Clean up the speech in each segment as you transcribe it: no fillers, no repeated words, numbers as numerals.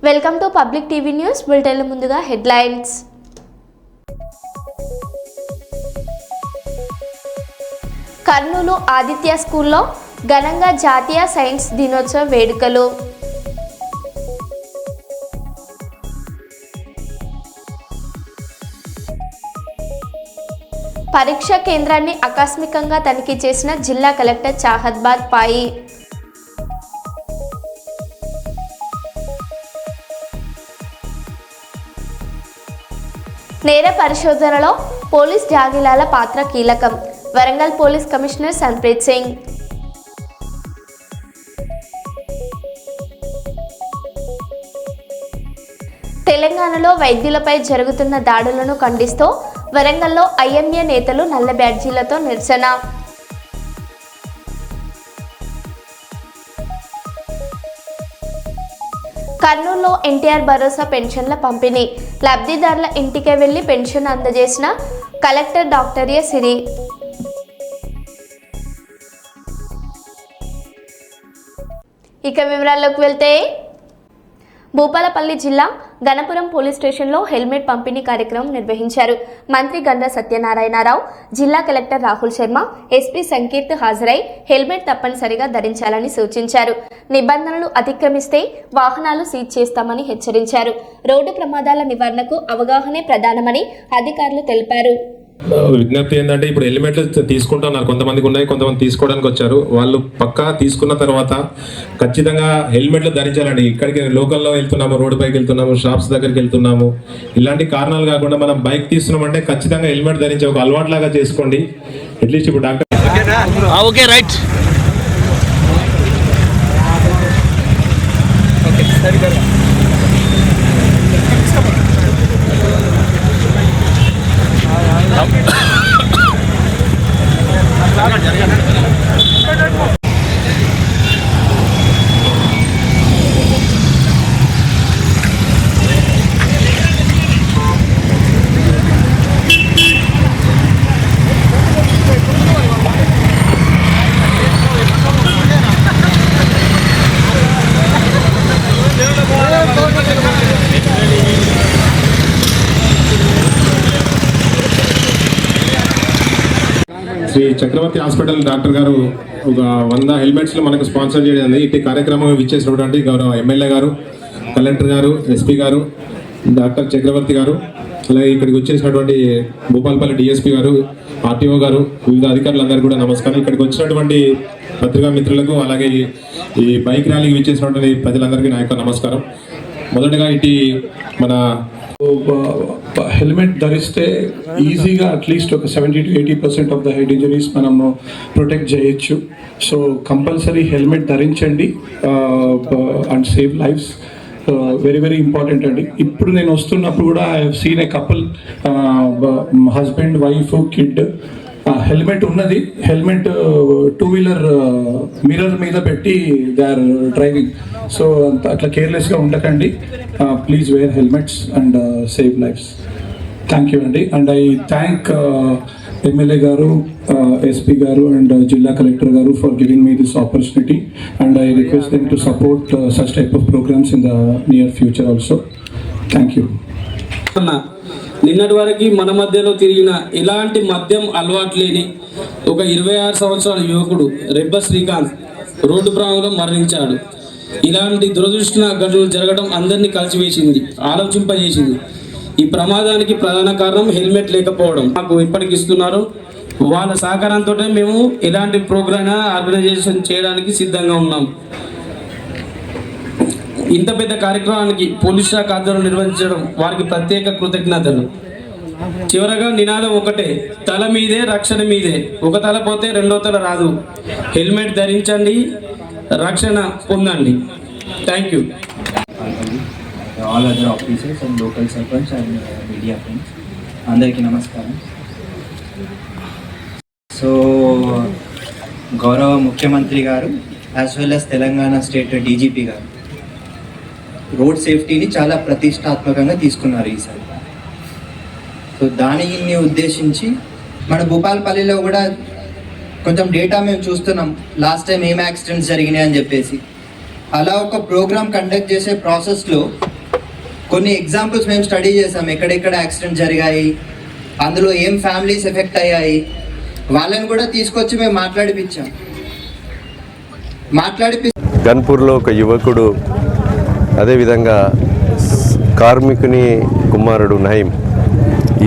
Welcome to public TV news బులెటిన్ల ముందుగా headlines. Kurnool Aditya స్కూల్లో ఘనంగా జాతీయ సైన్స్ దినోత్సవ వేడుకలు. పరీక్షా కేంద్రాన్ని ఆకస్మికంగా తనిఖీ చేసిన జిల్లా కలెక్టర్ చాహద్ బాద్ పాయి. నేర పరిశోధనలో పోలీస్ జాగిలాల పాత్ర కీలకం. Warangal police commissioner Sampreeth Singh. తెలంగాణలో వైద్యులపై జరుగుతున్న దాడులను ఖండిస్తూ వరంగల్లో ఐఎంఏ నేతలు నల్ల బ్యాడ్జీలతో నిరసన. కర్నూలులో ఎన్టీఆర్ భరోసా పెన్షన్ల పంపిణీ. లబ్ధిదారుల ఇంటికే వెళ్లి పెన్షన్ అందజేసిన కలెక్టర్ డాక్టర్ ఏ సిరి. ఇక వివరాల్లోకి వెళ్తే, భూపాలపల్లి జిల్లా గణపురం పోలీస్ స్టేషన్లో హెల్మెట్ పంపిణీ కార్యక్రమం నిర్వహించారు. మంత్రి గండ్ర సత్యనారాయణరావు, జిల్లా కలెక్టర్ రాహుల్ శర్మ, ఎస్పీ సంకీర్త్ హాజరై హెల్మెట్ తప్పనిసరిగా ధరించాలని సూచించారు. నిబంధనలు అతిక్రమిస్తే వాహనాలు సీజ్ చేస్తామని హెచ్చరించారు. రోడ్డు ప్రమాదాల నివారణకు అవగాహనే ప్రధానమని అధికారులు తెలిపారు. విజ్ఞప్తి ఏంటంటే, ఇప్పుడు హెల్మెట్లు తీసుకుంటున్నారు, కొంతమందికి ఉన్నాయి, కొంతమంది తీసుకోవడానికి వచ్చారు. వాళ్ళు పక్కా తీసుకున్న తర్వాత ఖచ్చితంగా హెల్మెట్లు ధరించాలండి. ఇక్కడికి లోకల్లో వెళ్తున్నాము, రోడ్డు పైకి వెళ్తున్నాము, షాప్స్ దగ్గరికి వెళ్తున్నాము, ఇలాంటి కారణాలు కాకుండా మనం బైక్ తీస్తున్నామంటే ఖచ్చితంగా హెల్మెట్ ధరించే ఒక అలవాటు లాగా చేసుకోండి. అట్లీస్ట్ ఇప్పుడు డాక్టర్ ఓకే రైట్ శ్రీ చక్రవర్తి హాస్పిటల్ డాక్టర్ గారు ఒక 100 హెల్మెట్స్లు మనకు స్పాన్సర్ చేయడం. ఇటు కార్యక్రమం ఇచ్చేసినటువంటి గౌరవ ఎమ్మెల్యే గారు, కలెక్టర్ గారు, ఎస్పీ గారు, డాక్టర్ చక్రవర్తి గారు, అలాగే ఇక్కడికి వచ్చేసినటువంటి భూపాలపల్లి డిఎస్పీ గారు, ఆర్టీఓ గారు, వివిధ అధికారులందరూ కూడా నమస్కారం. ఇక్కడికి వచ్చినటువంటి పత్రికా మిత్రులకు, అలాగే ఈ బైక్ ర్యాలీకి ఇచ్చేసినటువంటి ప్రజలందరికీ నా యొక్క నమస్కారం. మొదటగా ఇటు మన హెల్మెట్ ధరిస్తే ఈజీగా అట్లీస్ట్ ఒక 70 to 80% of the head injuries మనము ప్రొటెక్ట్ చేయొచ్చు. సో కంపల్సరీ హెల్మెట్ ధరించండి and save lives. Very very important అండి. ఇప్పుడు నేను వస్తున్నప్పుడు కూడా I have seen a couple, husband, wife, kid, helmet ఉన్నది, హెల్మెట్ 2-wheeler మిర్రర్ మీద పెట్టి దే ఆర్ డ్రైవింగ్. సో అట్లా కేర్లెస్గా ఉండకండి. Please wear helmets and save lives. Thank you అండి. అండ్ ఐ థ్యాంక్ ఎమ్మెల్యే గారు, ఎస్పీ గారు అండ్ జిల్లా కలెక్టర్ గారు for giving me this opportunity, and I request them to support such type of programs in the near future also. Thank you. నిన్నటి వరకు మన మధ్యలో తిరిగిన ఇలాంటి మద్యం అలవాటు లేని ఒక 26 సంవత్సరాల యువకుడు రెబ్బ శ్రీకాంత్ రోడ్డు ప్రమాదంలో మరణించాడు. ఇలాంటి దురదృష్టన ఘటనలు జరగడం అందరినీ కలిసివేసింది, ఆలోచింపజేసింది. ఈ ప్రమాదానికి ప్రధాన కారణం హెల్మెట్ లేకపోవడం. మాకు ఇప్పటికి ఇస్తున్నారు. వాళ్ళ సహకారంతో మేము ఇలాంటి ప్రోగ్రామ్ ఆర్గనైజేషన్ చేయడానికి సిద్ధంగా ఉన్నాం. ఇంత పెద్ద కార్యక్రమానికి పోలీస్ శాఖ ఆధ్వర్యంలో నిర్వహించడం వారికి ప్రత్యేక కృతజ్ఞతలు. చివరగా నినాదం ఒకటే, తల మీదే రక్షణ మీదే. ఒక తల పోతే రెండో తల రాదు. హెల్మెట్ ధరించండి, రక్షణ పొందండి. Thank you. All other officers and local sarpanch and media friends అందరికీ నమస్కారం. సో గౌరవ ముఖ్యమంత్రి గారు as well as Telangana state DGP గారు రోడ్ సేఫ్టీని చాలా ప్రతిష్టాత్మకంగా తీసుకున్నారు ఈసారి. సో దానిని ఉద్దేశించి మన భూపాలపల్లిలో కూడా కొంచెం డేటా మేము చూస్తున్నాం, లాస్ట్ టైం ఏం యాక్సిడెంట్స్ జరిగినాయి అని చెప్పేసి. అలా ఒక ప్రోగ్రామ్ కండక్ట్ చేసే ప్రాసెస్లో కొన్ని ఎగ్జాంపుల్స్ మేము స్టడీ చేసాం, ఎక్కడెక్కడ యాక్సిడెంట్ జరిగాయి, అందులో ఏం ఫ్యామిలీస్ ఎఫెక్ట్ అయ్యాయి, వాళ్ళని కూడా తీసుకొచ్చి మేము మాట్లాడిపించాం. గన్పూర్లో ఒక యువకుడు, అదేవిధంగా కార్మికుని కుమారుడు నయీం,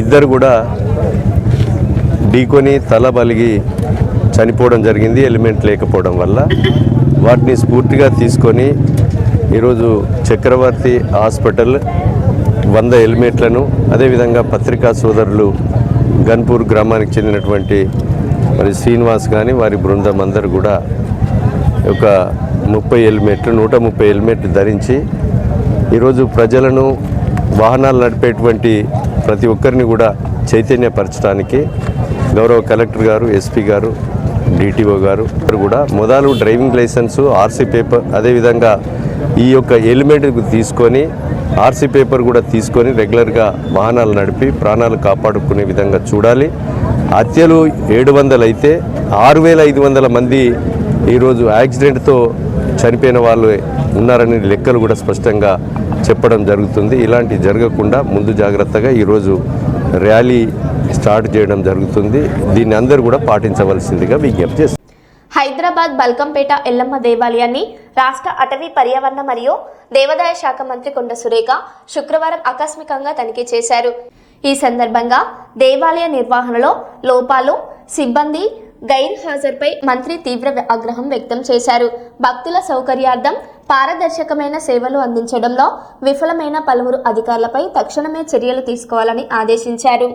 ఇద్దరు కూడా ఢీకొని తల బలిగి చనిపోవడం జరిగింది ఎలిమెంట్ లేకపోవడం వల్ల. వాటిని స్ఫూర్తిగా తీసుకొని ఈరోజు చక్రవర్తి హాస్పిటల్ 100 హెల్మెట్లను, అదేవిధంగా పత్రికా సోదరులు గన్పూర్ గ్రామానికి చెందినటువంటి మరి శ్రీనివాస్ కానీ వారి బృందం అందరూ కూడా ఒక 30 హెల్మెట్లు 130 హెల్మెట్లు ధరించి ఈరోజు ప్రజలను, వాహనాలు నడిపేటువంటి ప్రతి ఒక్కరిని కూడా చైతన్యపరచడానికి గౌరవ కలెక్టర్ గారు, ఎస్పీ గారు, డిటిఓ గారు కూడా మొదలు డ్రైవింగ్ లైసెన్సు, ఆర్సీ పేపర్, అదేవిధంగా ఈ యొక్క హెల్మెట్ తీసుకొని ఆర్సీ పేపర్ కూడా తీసుకొని రెగ్యులర్గా వాహనాలు నడిపి ప్రాణాలు కాపాడుకునే విధంగా చూడాలి. హత్యలు 700 అయితే 6500 మంది ఈరోజు యాక్సిడెంట్తో చనిపోయిన వాళ్ళు ఉన్నారని లెక్కలు కూడా స్పష్టంగా చెప్పడం జరుగుతుంది. ఇలాంటి జరగకుండా ముందు జాగ్రత్తగా ఈరోజు ర్యాలీ స్టార్ట్ చేయడం జరుగుతుంది. దీన్ని అందరూ కూడా పాటించవలసిందిగా విజ్ఞప్తి చేస్తారు. హైదరాబాద్ బల్కంపేట ఎల్లమ్మ దేవాలయాన్ని రాష్ట్ర అటవీ, పర్యావరణ మరియు దేవాదాయ శాఖ మంత్రి కొండ సురేఖ శుక్రవారం ఆకస్మికంగా తనిఖీ చేశారు. ఈ సందర్భంగా దేవాలయ నిర్వహణలో లోపాలు, సిబ్బంది గైర్హాజరుపై మంత్రి తీవ్ర ఆగ్రహం వ్యక్తం చేశారు. భక్తుల సౌకర్యార్థం పారదర్శకమైన సేవలు అందించడంలో విఫలమైన పలువురు అధికారులపై తక్షణమే చర్యలు తీసుకోవాలని ఆదేశించారు.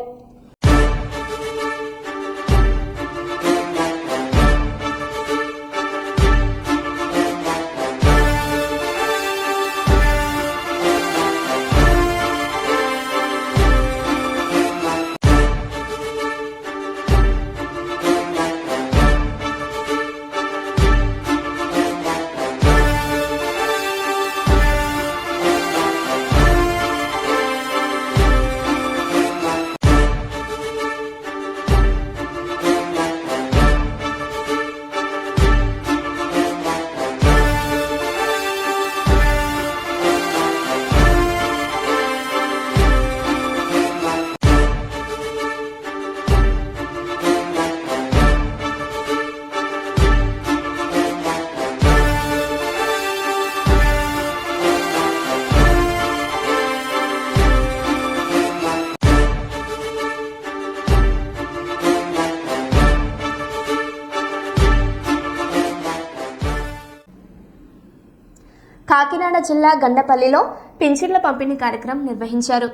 కాకినాడ జిల్లా గండపల్లిలో పింఛన్ల పంపిణీ కార్యక్రమం నిర్వహించారు.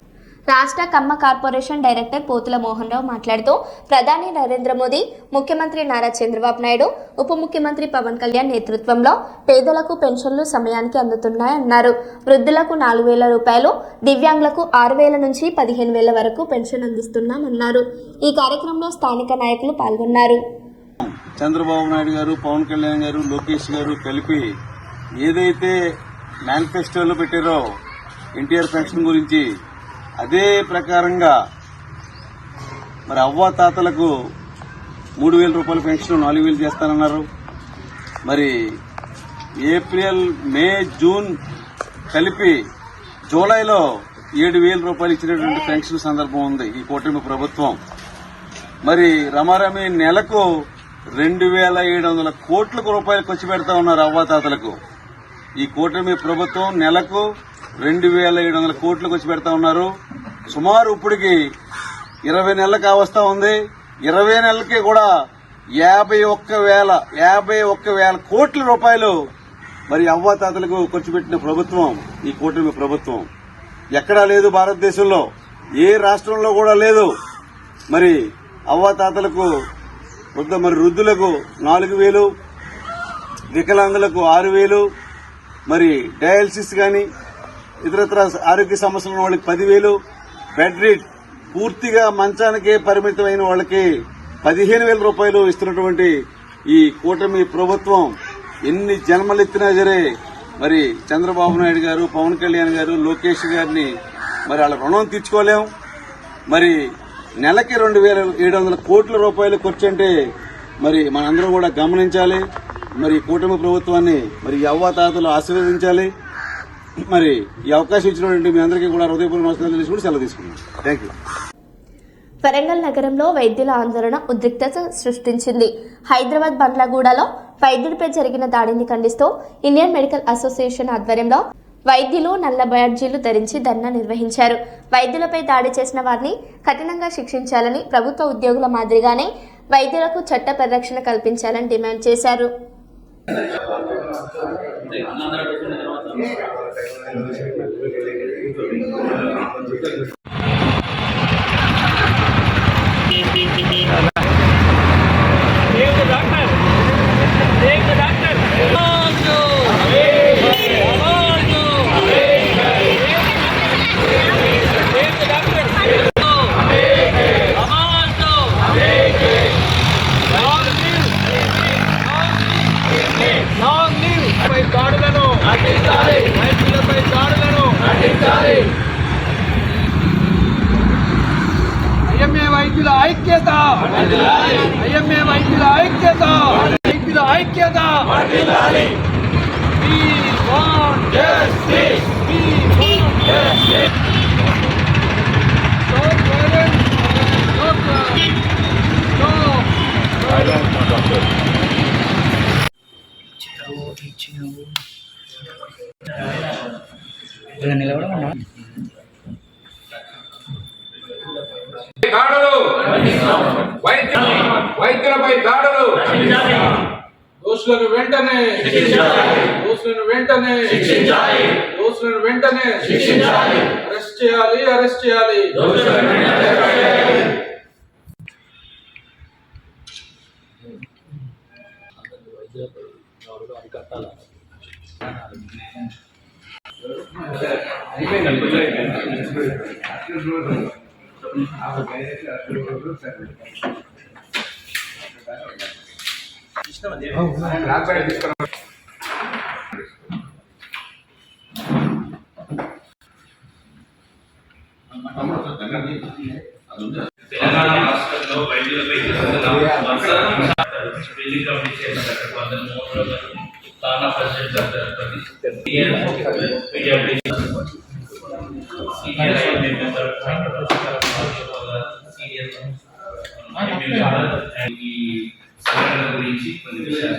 రాష్ట్ర కమ్మ కార్పొరేషన్ డైరెక్టర్ పోతుల మోహన్ రావు మాట్లాడుతూ ప్రధాని నరేంద్ర మోదీ, ముఖ్యమంత్రి నారా చంద్రబాబు నాయుడు, ఉప ముఖ్యమంత్రి పవన్ కళ్యాణ్ నేతృత్వంలో పేదలకు పెన్షన్లు సమయానికి అందుతున్నాయన్నారు. వృద్ధులకు 4000 రూపాయలు, దివ్యాంగులకు 6000 నుంచి 15000 వరకు పెన్షన్ అందిస్తున్నామన్నారు. ఈ కార్యక్రమంలో స్థానిక నాయకులు పాల్గొన్నారు. చంద్రబాబు నాయుడు గారు, పవన్ కళ్యాణ్ గారు, లోకేష్ గారు కలిపి ఏదైతే మేనిఫెస్టోలో పెట్టారో ఎన్టీఆర్ పెన్షన్ గురించి, అదే ప్రకారంగా మరి అవ్వాతాతలకు 3000 రూపాయల పెన్షన్ 4000 చేస్తానన్నారు. మరి ఏప్రిల్, మే, జూన్ కలిపి జూలైలో 7000 రూపాయలు ఇచ్చినటువంటి పెన్షన్ సందర్భం ఉంది ఈ కూటమి ప్రభుత్వం. మరి రమారమి నెలకు 2700 కోట్ల రూపాయలు ఖర్చు పెడతా ఉన్నారు అవ్వాతాతలకు. ఈ కూటమి ప్రభుత్వం నెలకు 2700 కోట్లు ఖర్చు పెడతా ఉన్నారు. సుమారు ఇప్పటికి 20 నెలలు కావస్తా ఉంది. 20 నెలలకి కూడా 51,000 కోట్ల రూపాయలు మరి అవ్వాతాతలకు ఖర్చు పెట్టిన ప్రభుత్వం ఈ కూటమి ప్రభుత్వం. ఎక్కడా లేదు భారతదేశంలో, ఏ రాష్ట్రంలో కూడా లేదు. మరి అవ్వాతాతలకు మరి వృద్ధులకు 4000, వికలాంగులకు 6000, మరి డయాలసిస్ గాని ఇతరత్ర ఆరోగ్య సమస్యలు ఉన్న వాళ్ళకి 10,000, బెడ్ రీడ్ పూర్తిగా మంచానికే పరిమితమైన వాళ్ళకి 15,000 రూపాయలు ఇస్తున్నటువంటి ఈ కూటమి ప్రభుత్వం ఎన్ని జన్మలెత్తినా సరే మరి చంద్రబాబు నాయుడు గారు, పవన్ కళ్యాణ్ గారు, లోకేష్ గారిని మరి వాళ్ళ రుణం తీర్చుకోలేం. మరి నెలకి 2700 కోట్ల రూపాయలు ఖర్చు అంటే మరి మనందరం కూడా గమనించాలి. మరి కూటమి ప్రభుత్వాన్ని మరి అవ్వాతాతలు ఆశీర్వదించాలి. మరి ఈ అవకాశం ఇచ్చినటువంటి మీ అందరికీ కూడా హృదయపూర్వక నమస్కారాలు తెలుసుకుంటూ సెలవు తీసుకున్నాను. Thank you. వరంగల్ నగరంలో వైద్యుల ఆందోళన ఉద్రిక్తత సృష్టించింది. హైదరాబాద్ బండ్లగూడలో వైద్యుడిపై జరిగిన దాడిని ఖండిస్తూ ఇండియన్ మెడికల్ అసోసియేషన్ ఆధ్వర్యంలో వైద్యులు నల్ల బ్యాడ్జీలు ధరించి ధర్నా నిర్వహించారు. వైద్యులపై దాడి చేసిన వారిని కఠినంగా శిక్షించాలని, ప్రభుత్వ ఉద్యోగుల మాదిరిగానే వైద్యులకు చట్ట పరిరక్షణ కల్పించాలని డిమాండ్ చేశారు. ఐఎంఏ వైద్యుల ఐక్యత, ఐఎంఏ వైద్యుల ఐక్యత, వైద్యుల ఐక్యత. We want justice. We want justice. Stop violence. Stop violence. దాడులు, వైద్యులపై దాడులు, దోషులను వెంటనే అరెస్ట్ చేయాలి. తెలంగాణ రాష్ట్రంలో వైద్యులపై building committee chairman TANA president ఈ సంఘటన గురించి కొన్ని విషయాలు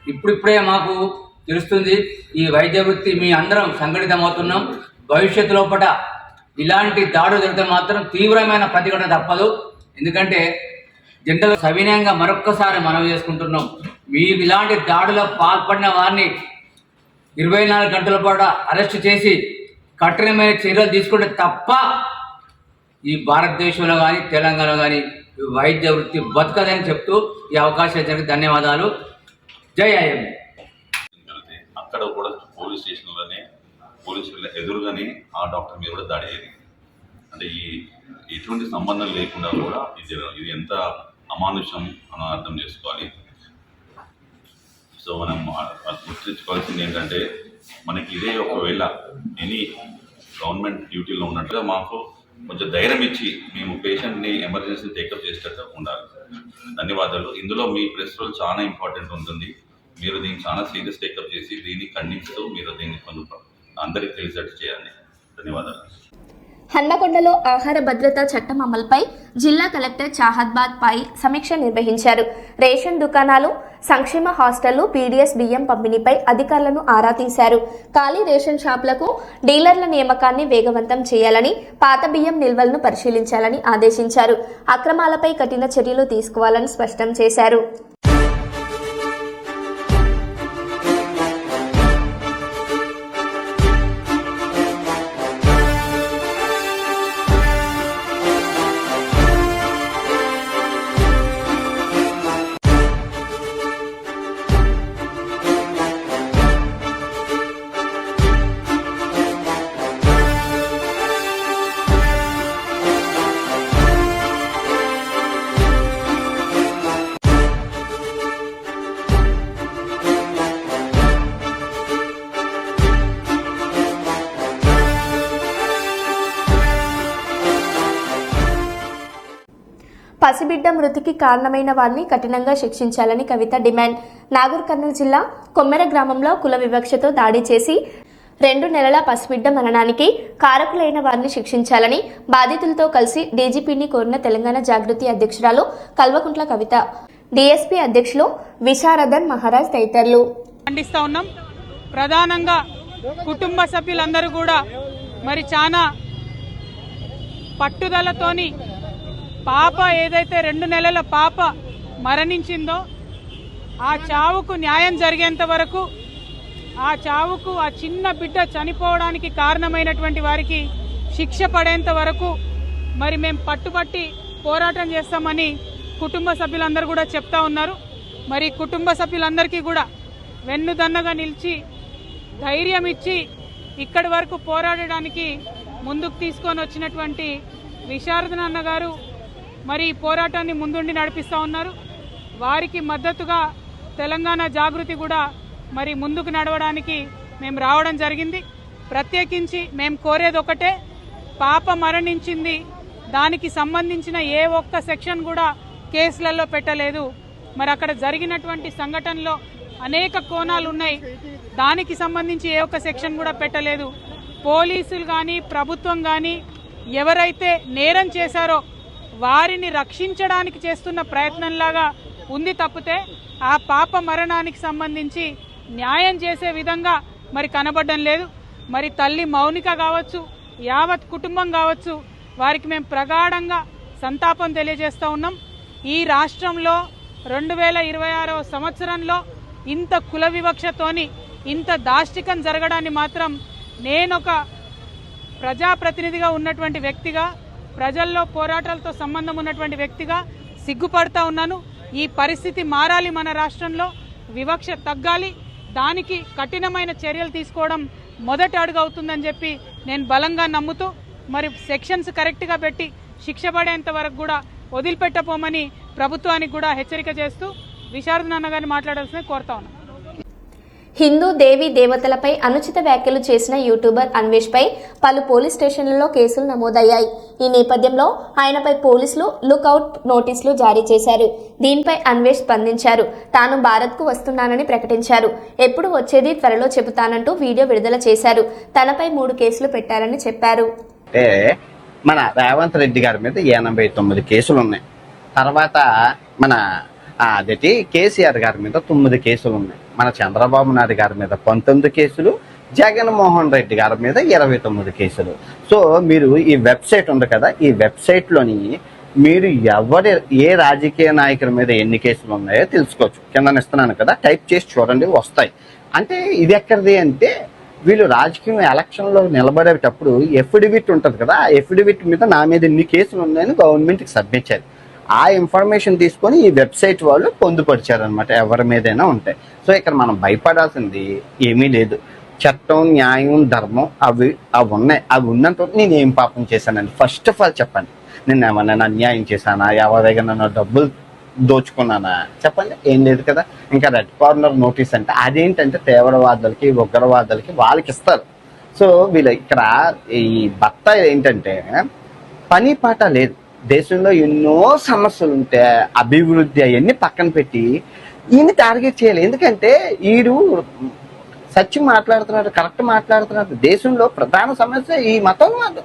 ఇప్పుడిప్పుడే మాకు తెలుస్తుంది ఈ వైద్య వృత్తి మీ అందరం సంఘటితమవుతున్నాం. భవిష్యత్తు లోపల ఇలాంటి దాడులు జరిగితే మాత్రం తీవ్రమైన ప్రతిఘటన తప్పదు. ఎందుకంటే జనరల్ సవినయంగా మరొక్కసారి మనవి చేసుకుంటున్నాం, మీరు ఇలాంటి దాడులో పాల్పడిన వారిని 24 గంటల పాటు అరెస్ట్ చేసి కఠినమైన చర్యలు తీసుకుంటే తప్ప ఈ భారతదేశంలో కానీ తెలంగాణలో కానీ వైద్య వృత్తి బతకదని చెప్తూ ఈ అవకాశం ఇచ్చినందుకు ధన్యవాదాలు. జై ఐఎంఏ. అక్కడ కూడా పోలీస్ స్టేషన్లోనే పోలీసుల ఎదురుగానే ఆ డాక్టర్ మీద కూడా దాడి జరిగింది. అంటే ఎటువంటి సంబంధం లేకుండా కూడా ఇది ఎంత అమానుషం అని అర్థం చేసుకోవాలి. సో మనం గుర్తించుకోవాల్సింది ఏంటంటే మనకి ఇదే ఒకవేళ ఎనీ గవర్నమెంట్ డ్యూటీలో ఉన్నట్టుగా మాకు కొంచెం ధైర్యం ఇచ్చి మేము పేషెంట్ని ఎమర్జెన్సీ టేకప్ చేసేటట్టు ఉండాలి. ధన్యవాదాలు. ఇందులో మీ ప్రెస్ రోల్ చాలా ఇంపార్టెంట్ ఉంటుంది. మీరు దీన్ని చాలా సీరియస్ టేకప్ చేసి దీన్ని ఖండిస్తూ మీరు దీన్ని కొంచెం అందరికీ తెలిసేట్టు చేయాలి. ధన్యవాదాలు. హన్మకొండలో ఆహార భద్రతా చట్టం అమలుపై జిల్లా కలెక్టర్ చాహద్బాద్ పై సమీక్ష నిర్వహించారు. రేషన్ దుకాణాలు, సంక్షేమ హాస్టళ్లు, పీడీఎస్ బియ్యం పంపిణీపై అధికారులను ఆరా తీశారు. ఖాళీ రేషన్ షాపులకు డీలర్ల నియామకాన్ని వేగవంతం చేయాలని, పాత బియ్యం నిల్వలను పరిశీలించాలని ఆదేశించారు. అక్రమాలపై కఠిన చర్యలు తీసుకోవాలని స్పష్టం చేశారు. పసిబిడ్డ మృతికి కారణమైన వారిని కఠినంగా శిక్షించాలని కవిత డిమాండ్. నాగర్ కర్నూలు జిల్లా కొమ్మెర గ్రామంలో కుల వివక్షతో దాడి చేసి 2 నెలల పసిబిడ్డ మరణానికి కారకులైన వారిని శిక్షించాలని బాధితులతో కలిసి డీజీపీని కోరిన తెలంగాణ జాగృతి అధ్యక్షురాలు కల్వకుంట్ల కవిత, డీఎస్పీ అధ్యక్షులు విశారదన్ మహారాజ్ తదితరులు. ఖండిస్తా ఉన్నాం. ప్రధానంగా కుటుంబ సభ్యులందరూ కూడా మరి చాలా పట్టుదలతోని పాప ఏదైతే 2 నెలల పాప మరణించిందో ఆ చావుకు న్యాయం జరిగేంత వరకు, ఆ చావుకు ఆ చిన్న బిడ్డ చనిపోవడానికి కారణమైనటువంటి వారికి శిక్ష పడేంత వరకు మరి మేము పట్టుబట్టి పోరాటం చేస్తామని కుటుంబ సభ్యులందరూ కూడా చెప్తా ఉన్నారు. మరి కుటుంబ సభ్యులందరికీ కూడా వెన్నుదన్నగా నిలిచి ధైర్యం ఇచ్చి ఇక్కడి వరకు పోరాడడానికి ముందుకు తీసుకొని వచ్చినటువంటి విశారదన్ అన్న గారు మరి ఈ పోరాటాన్ని ముందుండి నడిపిస్తూ ఉన్నారు. వారికి మద్దతుగా తెలంగాణ జాగృతి కూడా మరి ముందుకు నడవడానికి మేము రావడం జరిగింది. ప్రత్యేకించి మేము కోరేది ఒకటే, పాప మరణించింది, దానికి సంబంధించిన ఏ ఒక్క సెక్షన్ కూడా కేసులలో పెట్టలేదు. మరి అక్కడ జరిగినటువంటి సంఘటనలో అనేక కోణాలు ఉన్నాయి, దానికి సంబంధించి ఏ ఒక్క సెక్షన్ కూడా పెట్టలేదు. పోలీసులు కానీ ప్రభుత్వం కానీ ఎవరైతే నేరం చేశారో వారిని రక్షించడానికి చేస్తున్న ప్రయత్నంలాగా ఉంది తప్పితే ఆ పాప మరణానికి సంబంధించి న్యాయం చేసే విధంగా మరి కనబడడం లేదు. మరి తల్లి మౌనిక కావచ్చు, యావత్ కుటుంబం కావచ్చు, వారికి మేము ప్రగాఢంగా సంతాపం తెలియజేస్తూ ఉన్నాం. ఈ రాష్ట్రంలో 2026వ సంవత్సరంలో ఇంత కుల వివక్షతోని ఇంత దాష్టికం జరగడాన్ని మాత్రం నేనొక ప్రజాప్రతినిధిగా ఉన్నటువంటి వ్యక్తిగా, ప్రజల్లో పోరాటాలతో సంబంధం ఉన్నటువంటి వ్యక్తిగా సిగ్గుపడతా ఉన్నాను. ఈ పరిస్థితి మారాలి, మన రాష్ట్రంలో వివక్ష తగ్గాలి, దానికి కఠినమైన చర్యలు తీసుకోవడం మొదటి అడుగు అవుతుందని చెప్పి నేను బలంగా నమ్ముతూ మరి సెక్షన్స్ కరెక్ట్గా పెట్టి శిక్ష పడేంత వరకు కూడా వదిలిపెట్టపోమని ప్రభుత్వానికి కూడా హెచ్చరిక చేస్తూ విశారదన్ అన్న గారిని మాట్లాడాల్సింది కోరుతా ఉన్నాను. హిందూ దేవీ దేవతలపై అనుచిత వ్యాఖ్యలు చేసిన యూట్యూబర్ అన్వేష్ పై పలు పోలీస్ స్టేషన్లలో కేసులు నమోదయ్యాయి. ఈ నేపథ్యంలో ఆయనపై పోలీసులు లుక్అవుట్ నోటీసులు జారీ చేశారు. దీనిపై అన్వేష్ స్పందించారు. తాను భారత్కు వస్తున్నానని ప్రకటించారు. ఎప్పుడు వచ్చేది త్వరలో చెబుతానంటూ వీడియో విడుదల చేశారు. తనపై 3 కేసులు పెట్టారని చెప్పారు. మన రేవంత్ రెడ్డి గారి మీద 89 కేసులు ఉన్నాయి. తర్వాత మన అదేంటి కేసీఆర్ గారి మీద 9 కేసులు ఉన్నాయి. మన చంద్రబాబు నాయుడు గారి మీద 19 కేసులు, జగన్మోహన్ రెడ్డి గారి మీద 29 కేసులు. సో మీరు ఈ వెబ్సైట్ ఉంది కదా, ఈ వెబ్సైట్లోని మీరు ఏ రాజకీయ నాయకుల మీద ఎన్ని కేసులు ఉన్నాయో తెలుసుకోవచ్చు. కింద ఇస్తున్నాను కదా, టైప్ చేసి చూడండి, వస్తాయి. అంటే ఇది ఎక్కడిది అంటే వీళ్ళు రాజకీయ ఎలక్షన్లో నిలబడేటప్పుడు ఎఫిడవిట్ ఉంటుంది కదా, ఆ ఎఫిడవిట్ మీద నా మీద ఎన్ని కేసులు ఉన్నాయని గవర్నమెంట్కి సబ్మిట్ చేయాలి. ఆ ఇన్ఫర్మేషన్ తీసుకొని ఈ వెబ్సైట్ వాళ్ళు పొందుపరిచారనమాట, ఎవరి మీదైనా ఉంటాయి. సో ఇక్కడ మనం భయపడాల్సింది ఏమీ లేదు. చట్టం, న్యాయం, ధర్మం అవి ఉన్నాయి. అవి ఉన్నంత నేను ఏం పాపం చేశానండి ఫస్ట్ ఆఫ్ ఆల్ చెప్పండి. నేను ఏమన్నా అన్యాయం చేశానా, ఎవరి దగ్గర నన్ను డబ్బులు దోచుకున్నానా చెప్పండి? ఏం లేదు కదా. ఇంకా రెడ్ కార్నర్ నోటీస్ అంటే అదేంటంటే తీవ్రవాదులకి, ఉగ్రవాదులకి వాళ్ళకి ఇస్తారు. సో వీళ్ళు ఇక్కడ ఈ భర్త ఏంటంటే పని పాట లేదు. దేశంలో ఎన్నో సమస్యలు ఉంటే అభివృద్ధి అవన్నీ పక్కన పెట్టి ఈయన టార్గెట్ చేయాలి. ఎందుకంటే ఈడు సత్యం మాట్లాడుతున్నాడు, కరెక్ట్ మాట్లాడుతున్నాడు. దేశంలో ప్రధాన సమస్య ఈ మతోన్మాదం.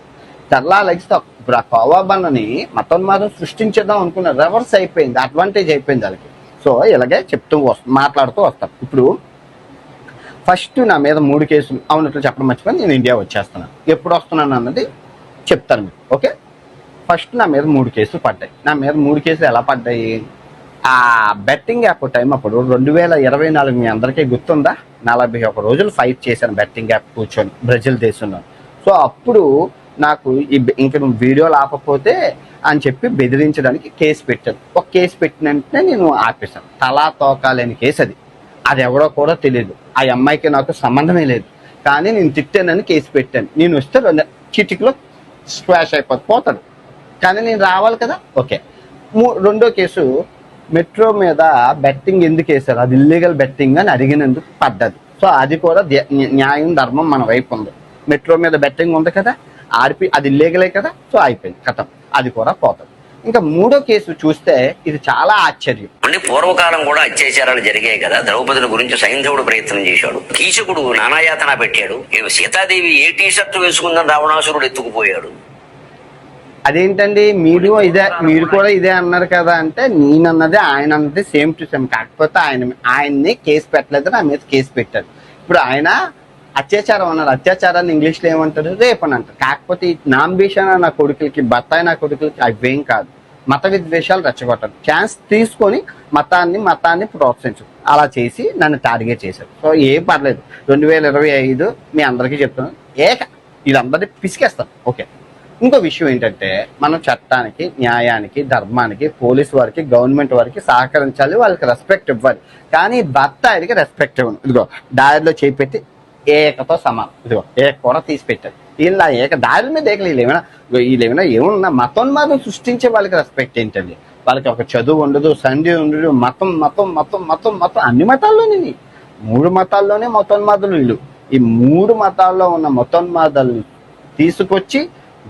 తెల్లా లెగిస్తాం. ఇప్పుడు ఆ కోవాబన్నని మతోన్మాదం సృష్టించేద్దాం అనుకున్నారు, రివర్స్ అయిపోయింది, అడ్వాంటేజ్ అయిపోయింది వాళ్ళకి. సో ఇలాగే చెప్తూ మాట్లాడుతూ వస్తాం. ఇప్పుడు ఫస్ట్ నా మీద 3 కేసులు అవునట్లు చెప్పడం మర్చిపోయి నేను ఇండియా వచ్చేస్తున్నాను. ఎప్పుడు వస్తున్నాను అన్నది చెప్తాను మీకు. ఓకే, ఫస్ట్ నా మీద 3 కేసులు పడ్డాయి. నా మీద 3 కేసులు ఎలా పడ్డాయి? ఆ బెట్టింగ్ యాప్ టైం అప్పుడు 2024 మీ అందరికీ గుర్తుందా? 41 రోజులు ఫైట్ చేశాను బెట్టింగ్ యాప్ కూర్చొని బ్రెజిల్ దేశంలో. సో అప్పుడు నాకు ఇంక నువ్వు వీడియోలు ఆపకపోతే అని చెప్పి బెదిరించడానికి కేసు పెట్టాను. ఒక కేసు పెట్టిన వెంటనే నేను ఆపేశాను. తలా తోకాలేని కేసు అది. అది ఎవరో కూడా తెలియదు. ఆ అమ్మాయికి నాకు సంబంధమే లేదు. కానీ నేను తిట్టానని కేసు పెట్టాను. నేను వస్తే చిటికలో స్క్వాష్ అయిపోతాడు. కానీ నేను రావాలి కదా. ఓకే, రెండో కేసు మెట్రో మీద బెట్టింగ్ ఎందుకు వేశారు, అది ఇల్లీగల్ బెట్టింగ్ అని అడిగినందుకు పడ్డది. సో అది కూడా న్యాయం ధర్మం మన వైపు ఉంది. మెట్రో మీద బెట్టింగ్ ఉంది కదా, అది ఇల్లీగలే కదా. సో అయిపోయింది, కథం, అది కూడా పోతుంది. ఇంకా మూడో కేసు చూస్తే ఇది చాలా ఆశ్చర్యం. పూర్వకాలం కూడా అత్యాచారాలు జరిగాయి కదా. ద్రౌపదుల గురించి సైంధవుడు ప్రయత్నం చేశాడు, కీచకుడు నానాయాతన పెట్టాడు, సీతాదేవి ఏ టీ షర్ట్ వేసుకుందని రావణాసురుడు ఎత్తుకుపోయాడు. అదేంటండి మీరు కూడా ఇదే అన్నారు కదా అంటే, నేనన్నది ఆయన అన్నది సేమ్ టు సేమ్. కాకపోతే ఆయన్ని కేసు పెట్టలేదు, నా మీద కేసు పెట్టారు. ఇప్పుడు ఆయన అత్యాచారం అన్నారు. అత్యాచారాన్ని ఇంగ్లీష్లో ఏమంటారు? రేప్ అని అంటారు. కాకపోతే ఈ నాంబిషన్ నా కొడుకులకి, బత్తాయి నా కొడుకులకి అవేం కాదు. మత విద్వేషాలు రెచ్చగొట్టారు. ఛాన్స్ తీసుకొని మతాన్ని ప్రోత్సహించు అలా చేసి నన్ను టార్గెట్ చేశారు. సో ఏం పర్లేదు, 2025 మీ అందరికీ చెప్తున్నాను, వీళ్ళందరినీ పిసికేస్తాను. ఓకే, ఇంకో విషయం ఏంటంటే, మనం చట్టానికి, న్యాయానికి, ధర్మానికి, పోలీసు వారికి, గవర్నమెంట్ వారికి సహకరించాలి, వాళ్ళకి రెస్పెక్ట్ ఇవ్వాలి. కానీ బత్తాయికి రెస్పెక్ట్ ఇవ్వను. ఇదిగో దారిలో చేపెట్టి ఏకతో సమానం. ఇదిగో ఏక కూడా తీసి పెట్టారు. వీళ్ళ ఏక దారి మీద వీళ్ళేమైనా ఏమన్నా మతోన్మాదం సృష్టించే వాళ్ళకి రెస్పెక్ట్ ఏంటండి? వాళ్ళకి ఒక చదువు ఉండదు, సంధి ఉండదు, మతం మతం మతం మతం మతం అన్ని మతాల్లోనే 3 మతాల్లోనే మతోన్మాదులు వీళ్ళు. ఈ 3 మతాల్లో ఉన్న మతోన్మాదాలు తీసుకొచ్చి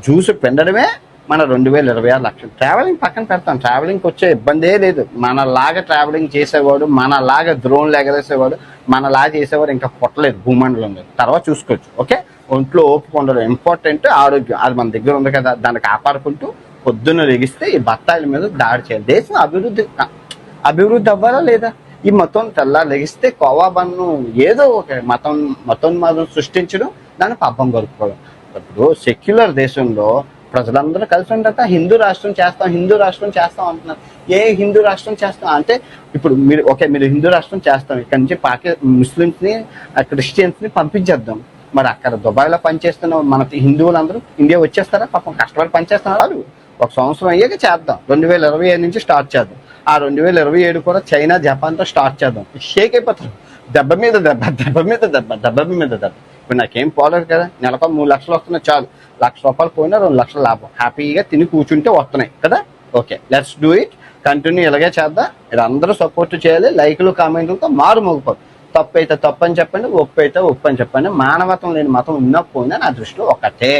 జ్యూస్ పెండడమే మన 2026 లక్షలు. ట్రావెలింగ్ పక్కన పెడతాం, ట్రావెలింగ్కి వచ్చే ఇబ్బందే లేదు. మనలాగా ట్రావెలింగ్ చేసేవాడు, మనలాగా డ్రోన్లు ఎగరేసేవాడు, మనలాగా చేసేవాడు ఇంకా పుట్టలేదు భూమండలంలో. తర్వాత చూసుకోవచ్చు. ఓకే, ఒంట్లో ఓపిక ఉండడం ఇంపార్టెంట్. ఆరోగ్యం అది మన దగ్గర ఉంది కదా, దాన్ని కాపాడుకుంటూ పొద్దున్న లెగిస్తే ఈ బత్తాయిల మీద దాడి చేయాలి. దేశం అభివృద్ధి అవ్వాలా లేదా? ఈ మతం తెల్లా లెగిస్తే కోవాబన్ను ఏదో ఒక మతోన్మాదం సృష్టించడం, దాన్ని పబ్బం గడుపుకోవడం. ఇప్పుడు సెక్యులర్ దేశంలో ప్రజలందరూ కలిసి ఉండట హిందూ రాష్ట్రం చేస్తాం అంటున్నారు. ఏ హిందూ రాష్ట్రం చేస్తాం అంటే, ఇప్పుడు మీరు హిందూ రాష్ట్రం చేస్తాం, ఇక్కడ నుంచి ముస్లిమ్స్ని, క్రిస్టియన్స్ని పంపించేద్దాం. మరి అక్కడ దుబాయ్లో పనిచేస్తున్న మన హిందువులందరూ ఇండియా వచ్చేస్తారా? పాపం కష్టపడి పనిచేస్తున్నారు. ఒక సంవత్సరం అయ్యాక చేద్దాం. 2025 నుంచి స్టార్ట్ చేద్దాం. ఆ 2027 కూడా చైనా, జపాన్తో స్టార్ట్ చేద్దాం. షేక్ అయిపోతారు. దెబ్బ మీద దెబ్బ. ఇప్పుడు నాకేం పోలేదు కదా, నెలకు 3 లక్షలు వస్తున్నాయి చాలు. ₹1,00,000 పోయినా 2 లక్షల లాభం. హ్యాపీగా తిని కూర్చుంటే వస్తున్నాయి కదా. Okay, let's do it. Continue ఇలాగే చేద్దాం. మీరు అందరూ సపోర్ట్ చేయాలి. లైకులు, కామెంట్లతో మారుమోగిపోదు. తప్పు అయితే తప్పు అని చెప్పండి, ఒప్పు అయితే ఒప్పు అని చెప్పండి. మానవత్వం లేని మతం ఉన్నపోయినా నా దృష్టిలో ఒకటే.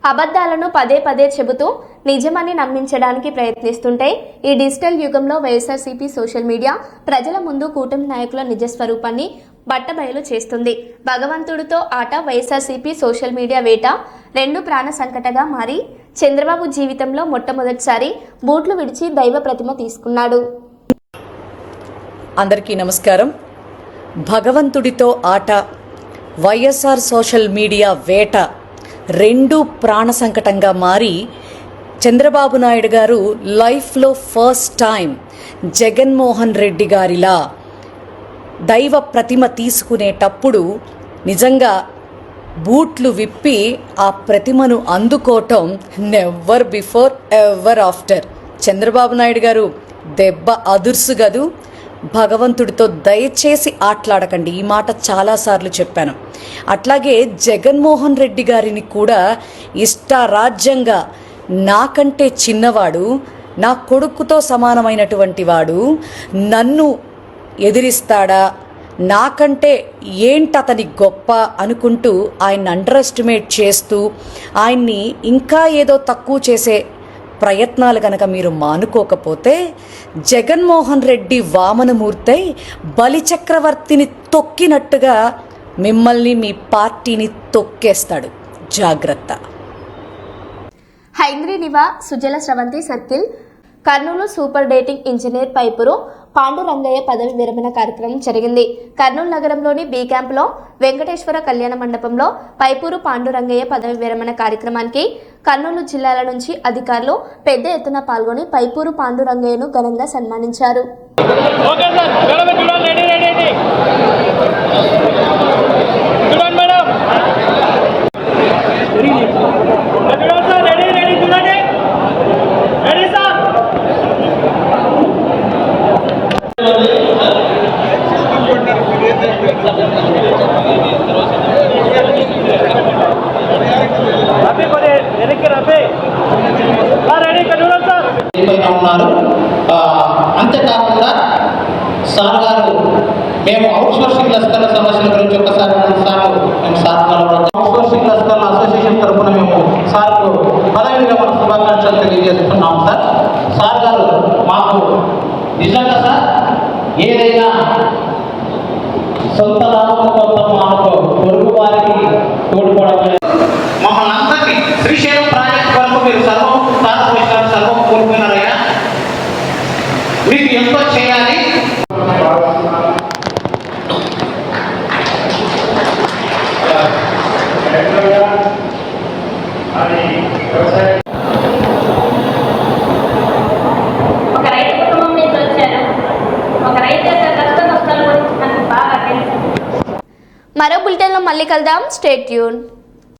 అబద్ధాలను పదే పదే చెబుతూ నిజమని నమ్మించడానికి ప్రయత్నిస్తుంటే ఈ డిజిటల్ యుగంలో వైఎస్ఆర్సీపీ సోషల్ మీడియా ప్రజల ముందు కూటమి నాయకుల నిజస్వరూపాన్ని బట్టబయలు చేస్తుంది. భగవంతుడితో ఆట వైఎస్ఆర్సీపీ సోషల్ మీడియా వేట 2 ప్రాణ సంకటగా మారి చంద్రబాబు జీవితంలో మొట్టమొదటిసారి బూట్లు విడిచి దైవ ప్రతిమ తీసుకున్నాడు. అందరికీ నమస్కారం. భగవంతుడితో ఆట, వైఎస్ఆర్ సోషల్ మీడియా వేట 2 ప్రాణ సంకటంగా మారి చంద్రబాబు నాయుడు గారు లైఫ్లో ఫస్ట్ టైం జగన్మోహన్ రెడ్డి గారిలా దైవ ప్రతిమ తీసుకునేటప్పుడు నిజంగా బూట్లు విప్పి ఆ ప్రతిమను అందుకోవటం never before ever after. Chandrababu Naidu గారు దెబ్బ అదుర్సు గదు. భగవంతుడితో దయచేసి ఆటలాడకండి. ఈ మాట చాలాసార్లు చెప్పాను. అట్లాగే జగన్మోహన్ రెడ్డి గారిని కూడా ఇష్టారాజ్యంగా నాకంటే చిన్నవాడు, నా కొడుకుతో సమానమైనటువంటి వాడు నన్ను ఎదిరిస్తాడా, నాకంటే ఏంటి అతని గొప్ప అనుకుంటూ ఆయన్ని అండర్ ఎస్టిమేట్ చేస్తూ ఆయన్ని ఇంకా ఏదో తక్కువ చేసే ప్రయత్నాలు కనుక మీరు మానుకోకపోతే జగన్మోహన్ రెడ్డి వామనమూర్తై బలిచక్రవర్తిని తొక్కినట్టుగా మిమ్మల్ని మీ పార్టీని తొక్కేస్తాడు. జాగ్రత్త. హైంద్రీనివా Sujala Sravanthi circle Kurnool superintending engineer పైపురు పాండురంగయ్య పదవి విరమణ కార్యక్రమం జరిగింది. కర్నూలు నగరంలోని బి క్యాంపులో వెంకటేశ్వర కళ్యాణ మండపంలో పైపూరు పాండురంగయ్య పదవి విరమణ కార్యక్రమానికి కర్నూలు జిల్లాల నుంచి అధికారులు పెద్ద ఎత్తున పాల్గొని పైపూరు పాండురంగయ్యను ఘనంగా సన్మానించారు. అంతేకాకుండా సార్ గారు మేము అవుట్సోర్సింగ్ లస్కర్ల సమస్యల గురించి ఒకసారి మేము సార్ అవుట్సోర్సింగ్ లస్కర్ల అసోసియేషన్ తరఫున మేము సార్కు పదవి విరమణ శుభాకాంక్షలు తెలియజేస్తున్నాము. సార్ గారు మాకు నిజంగా సార్ ఏదైనా సొంత లాభం కోసం మాకు పొరుగు వారికి తోడ్పడడం మమ్మల్ని అందరినీ శ్రీశైలం ప్రాజెక్ట్ వరకు మీరు సర్వం కోల్పోయినారయ్యా. మీకు ఎంతో చేయాలి. ఒక రైతు కుటుంబం నుంచి వచ్చాను. ఒక రైతు యొక్క కష్ట నష్టాల గురించి నాకు బాగా తెలుసు. మరో బులెటిన్లో మళ్ళీ కలుద్దాం. Stay tune.